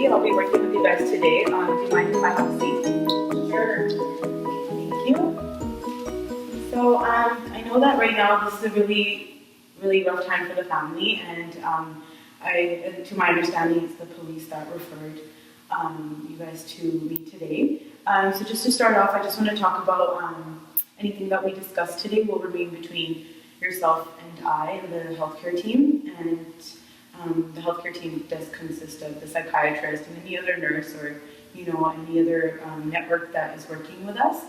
security. I'll be working with you guys today. Do you mind if I have a seat? Sure. Thank you. So I know that right now this is a really rough time for the family, and to my understanding, it's the police that referred you guys to me today. So just to start off, I just want to talk about anything that we discussed today will remain between yourself and I and the healthcare team. And the healthcare team does consist of the psychiatrist and any other nurse or any other network that is working with us.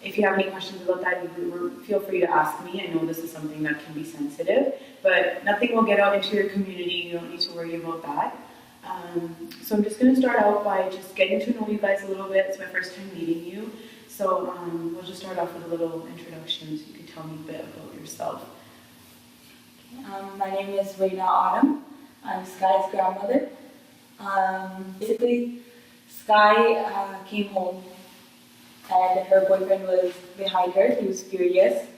If you have any questions about that, feel free to ask me. I know this is something that can be sensitive, but nothing will get out into your community. You don't need to worry about that. So I'm just going to start out by just getting to know you guys a little bit. It's my first time meeting you. So we'll just start off with a little introduction so you can tell me a bit about yourself. My name is Raina Autumn. I'm Skye's grandmother. Basically, Skye came home and her boyfriend was behind her. He was furious. He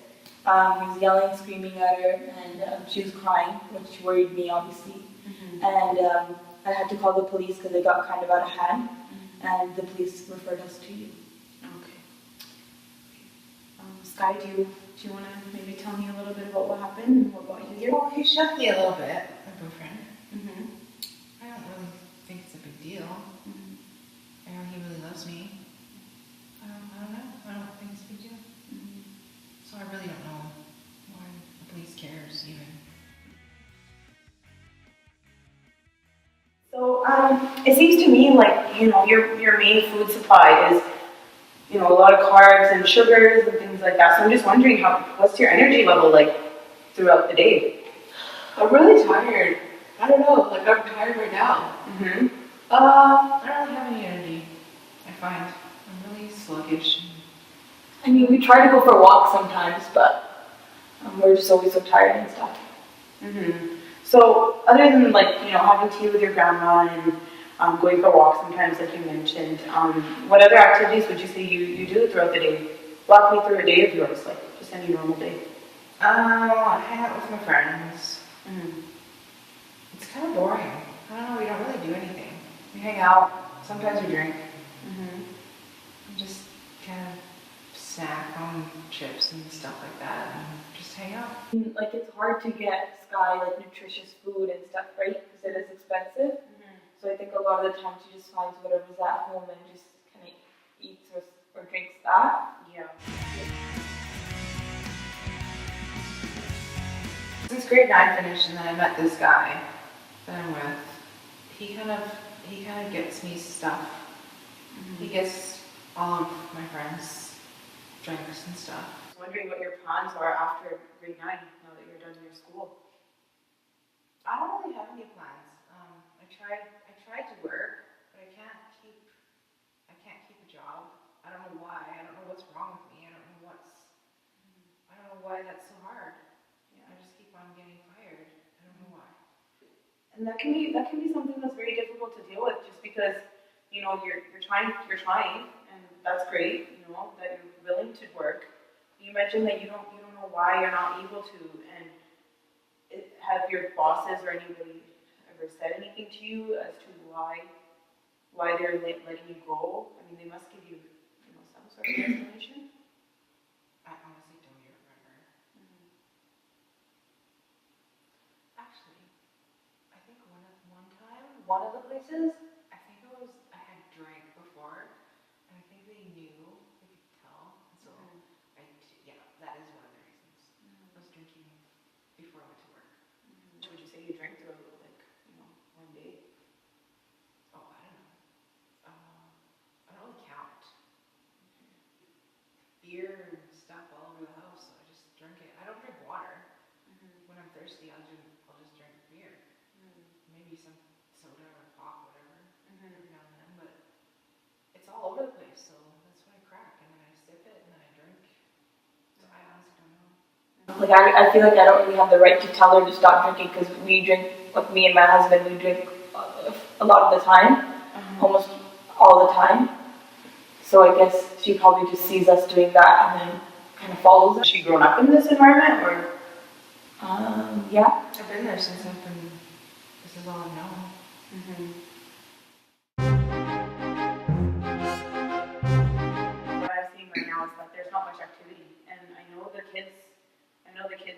was yelling, screaming at her, and she was crying, which worried me, obviously. Mm-hmm. And I had to call the police because it got kind of out of hand, and the police referred us to you. Okay. Skye, do you want to maybe tell me a little bit about what happened and what brought you here? Well, he shoved me a little bit, my boyfriend. Mm-hmm. I don't really think it's a big deal. Mm-hmm. I know he really loves me. I don't know. I don't think it's a big deal. Mm-hmm. So I really don't know why the police cares even. So it seems to me like your main food supply is a lot of carbs and sugars and things like that. So I'm just wondering what's your energy level like throughout the day? I'm really tired. I don't know. Like I'm tired right now. Mm-hmm. I don't really have any energy. I find I'm really sluggish. I mean, we try to go for walks sometimes, but we're just always so tired and stuff. Mm-hmm. So other than having tea with your grandma and going for walks sometimes, like you mentioned, what other activities would you say you do throughout the day? Walk me through a day of yours, like just any normal day. I hang out with my friends. Mm-hmm. It's kind of boring. I don't know. We don't really do anything. We hang out. Sometimes we drink. Mm-hmm. And just kind of snack on chips and stuff like that, and just hang out. Like it's hard to get Skye like nutritious food and stuff, right? Because it is expensive. Mm-hmm. So I think a lot of the time she just finds whatever's at home and just kind of eats or drinks that. Yeah. Since grade 9 finished, and then I met this guy that I'm with. He kind of gets me stuff. Mm-hmm. He gets all of my friends drinks and stuff. I was wondering what your plans are after grade 9, now that you're done your school. I don't really have any plans. I tried to work, but I can't keep a job. I don't know why. I don't know what's wrong with me. I don't know why that's so hard. Yeah. I just keep on getting fired. I don't know why. And that can be something that's very difficult to deal with, just because you're trying, and that's great. That you're willing to work. You mentioned that you don't know why you're not able to, and have your bosses or anybody ever said anything to you as to why they're letting you go? I mean, they must give you some sort of explanation. I honestly don't even remember. Mm-hmm. Actually, I think one of the places, I had drank before, and I think they knew, they could tell, so that is one of the reasons. Mm-hmm. I was drinking before I went to work. Mm-hmm. Would you say you drank throughout one day? Oh, I don't know. I don't really count. Mm-hmm. Beer and stuff all over the house, so I just drink it. I don't drink water. Mm-hmm. When I'm thirsty, I'll just drink beer. Mm-hmm. Maybe some soda or pop, whatever, every now and then, but it's all over the place, so that's when I crack, and then I sip it, and then I drink. So I honestly don't know. Like I feel like I don't really have the right to tell her to stop drinking because we drink, like me and my husband, we drink a lot of the time, almost all the time. So I guess she probably just sees us doing that and then kind of follows it. Has she grown up in this environment, or? Yeah. I've been there since this is all I've known. What I'm seeing right now is that there's not much activity, and I know the kids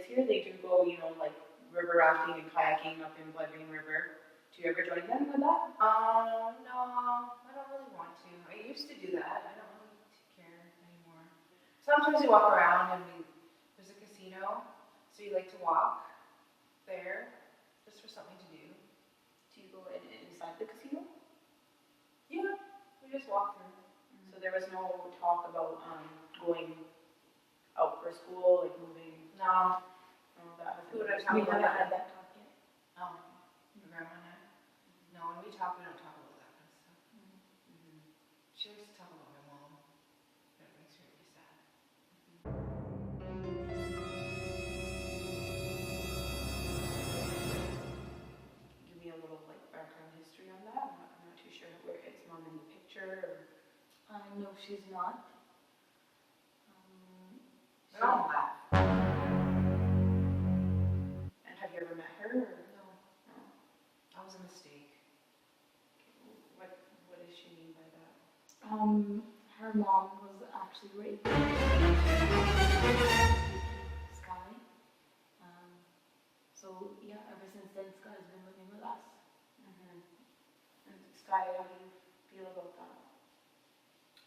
here, they do go, like river rafting and kayaking up in Blood Rain River. Do you ever join them with that? No, I don't really want to. I used to do that. I don't really care anymore. Sometimes we walk around and there's a casino, so you like to walk there just for something to do. Do you go inside the casino? Yeah, we just walk through. So there was no talk about going out for school, like moving. No. No, that hasn't. Who would I We haven't had that talk yet. Oh, your grandma and I? No, when we talk, we don't talk about that kind of stuff. She likes to talk about my mom. That makes me really sad. Give me a little like background history on that. I'm not too sure where is mom in the picture. No, she's not. I don't laugh. And have you ever met her? Or? No. No. That was a mistake. What does she mean by that? Her mom was actually raped. Skye. So yeah, ever since then, Skye's been living with us. And Skye, how do you feel about that?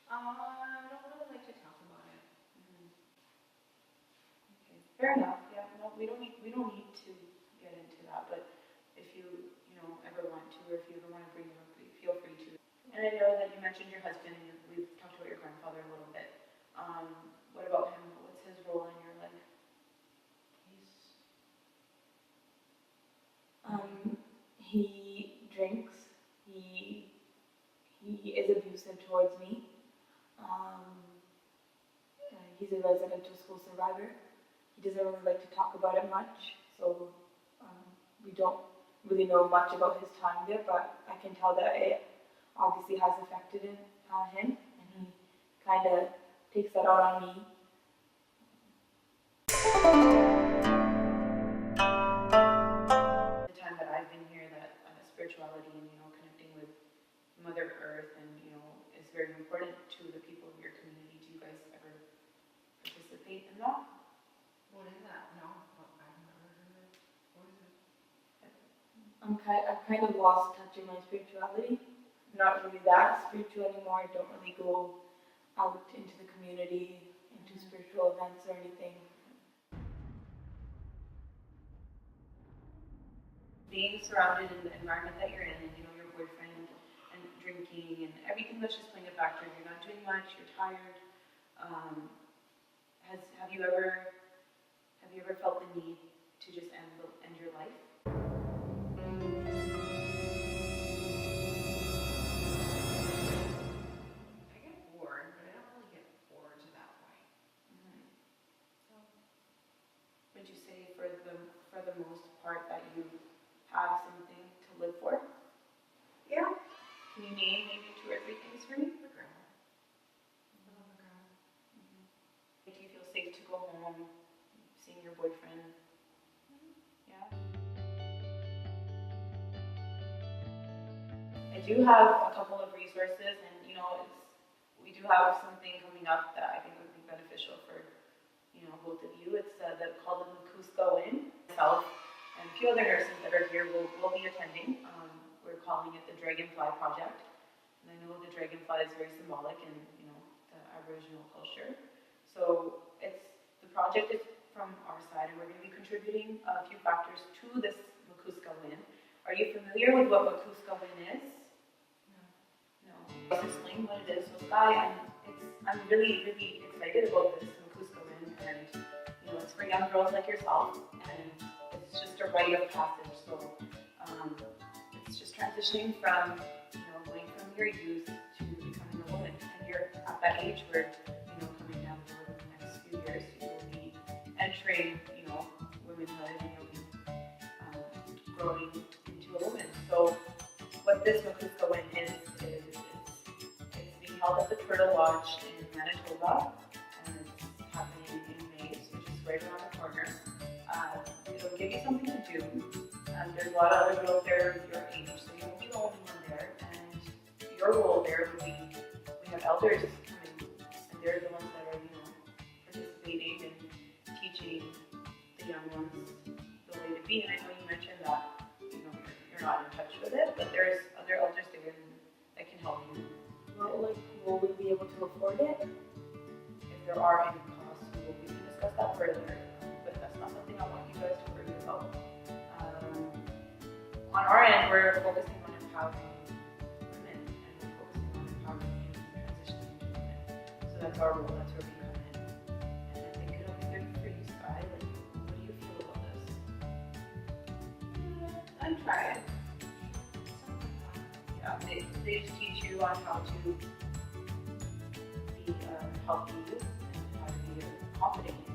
I don't really like to talk about it. Okay. Fair enough. Yeah. No, we don't need to get into that. But if you ever want to, or if you ever want to bring it up, feel free to. And I know that you mentioned your husband. And we've talked about your grandfather a little bit. What about him? What's his role in your life? He drinks. He is abusive towards me. He's a residential school survivor. He doesn't really like to talk about it much, so we don't really know much about his time there, but I can tell that it obviously has affected him, and he kind of takes that out on me. The time that I've been here, that spirituality and connecting with Mother Earth and is very important to the people of your community. Do you guys ever participate in that? What is that? No, I've never heard of it. What is it? I've kind of lost touch in my spirituality. I'm not really that spiritual anymore. I don't really go out into the community, into spiritual events or anything. Being surrounded in the environment that you're in, and your boyfriend, and drinking, and everything that's just playing a factor. You're not doing much. You're tired. Have you ever felt the need to just end your life? I get bored, but I don't really get bored to that point. So, Would you say for the most part that you have something to live for? yeah. Can you name maybe 2 or 3 things for me? My grandma. I love my grandma. Do you feel safe to go home, seeing your boyfriend? Yeah. I do have a couple of resources, and we do have something coming up that I think would be beneficial for both of you. It's called the Makuska Win. Myself and a few other nurses that are here will be attending. We're calling it the Dragonfly Project, and I know the dragonfly is very symbolic in the Aboriginal culture. So the project is from our side, and we're going to be contributing a few factors to this Makuska Win. Are you familiar with what Makuska Win is? No. I'll explain what it is. So Skye, I'm really, really excited about this Makuska Win, and it's for young girls like yourself, and it's just a rite of passage. So it's just transitioning from going from your youth to becoming a woman, and you're at that age where coming down the road in the next few years you will be entering womanhood, and you'll be growing into a woman. So what this Makuska Win is it's being held at the Turtle Lodge in Manitoba, and it's happening in May, which is right around the corner. It'll give you something to do. There's a lot of other girls there your age, so you won't be the your role there would be, we have elders coming, and they're the ones that are, participating and teaching the young ones the way to be. And I know you mentioned that, you're not in touch with it, but there's other elders there that can help you. Well, will we be able to afford it? If there are any costs, we can discuss that further, but that's not something I want you guys to worry about. On our end, we're focusing on empowering women, and we're focusing on empowering youth transitioning into women. So that's our role, that's where we come in. And I think it'll be good for you, Skye. What do you feel about this? I'm trying. Yeah, they just teach you on how to be healthy youth and how to be a confident youth.